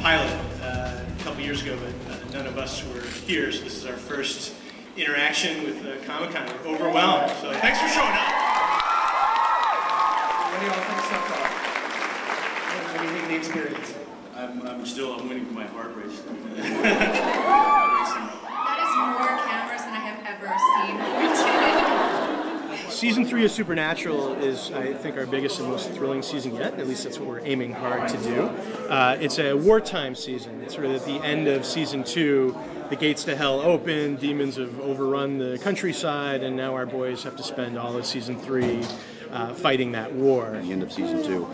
pilot a couple years ago, but none of us were here, so this is our first interaction with Comic-Con. We're overwhelmed, so thanks for showing up. What do y'all think so far? What do you think of the experience? I'm waiting for my heart race. That is more cameras than I have ever seen. Season 3 of Supernatural is, I think, our biggest and most thrilling season yet. At least that's what we're aiming hard to do. It's a wartime season. It's sort of at the end of Season 2. The gates to hell open, demons have overrun the countryside, and now our boys have to spend all of Season 3 fighting that war. At the end of Season 2,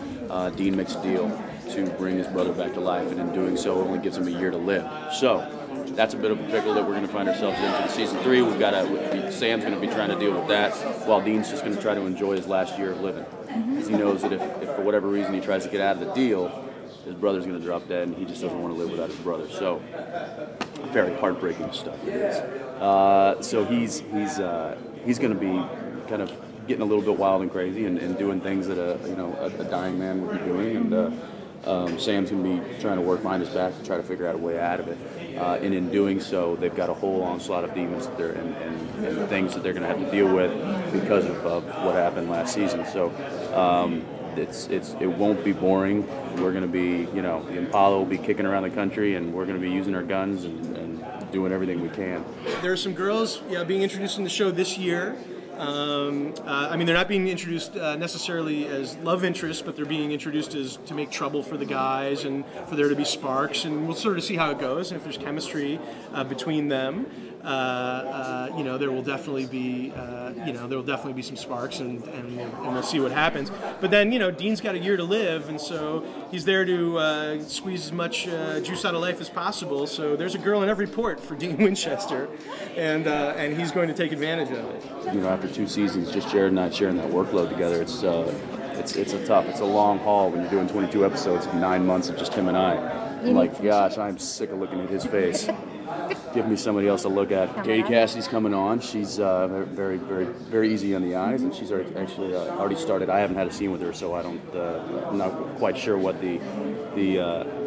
Dean makes a deal to bring his brother back to life, and in doing so, it only gives him a year to live. So that's a bit of a pickle that we're going to find ourselves in for Season 3. Sam's going to be trying to deal with that, while Dean's just going to try to enjoy his last year of living. Because he knows that if for whatever reason he tries to get out of the deal, his brother's going to drop dead, and he just doesn't want to live without his brother. So very heartbreaking stuff it is. So he's going to be kind of getting a little bit wild and crazy and doing things that a dying man would be doing, and Sam's going to be trying to work behind his back to try to figure out a way out of it. And in doing so, they've got a whole onslaught of demons that and things that they're going to have to deal with because of what happened last season. So it won't be boring. We're going to be, the Impala will be kicking around the country, and we're going to be using our guns and doing everything we can. There are some girls being introduced in the show this year. They're not being introduced necessarily as love interests, but they're being introduced as to make trouble for the guys and for there to be sparks, and we'll sort of see how it goes. And if there's chemistry between them, there will definitely be some sparks, and we'll see what happens. But then Dean's got a year to live, and so he's there to squeeze as much juice out of life as possible. So there's a girl in every port for Dean Winchester, and he's going to take advantage of it. After 2 seasons, just Jared and I sharing that workload together, it's a long haul when you're doing 22 episodes of 9 months of just him and I. I'm like, gosh, I'm sick of looking at his face. Give me somebody else to look at. Katie Cassidy's coming on. She's very, very, very easy on the eyes, and she's already started. I haven't had a scene with her, so I'm not quite sure what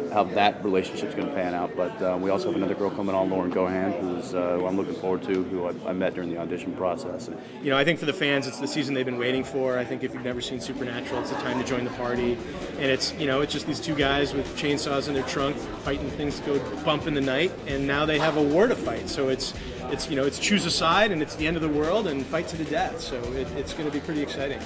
how that relationship's going to pan out. But we also have another girl coming on, Lauren Gohan, who I'm looking forward to, who I met during the audition process. I think for the fans, it's the season they've been waiting for. I think if you've never seen Supernatural, it's the time to join the party. And it's just these 2 guys with chainsaws in their trunk fighting things that go bump in the night, and now they have a war to fight. So it's choose a side, and it's the end of the world, and fight to the death. So it's going to be pretty exciting.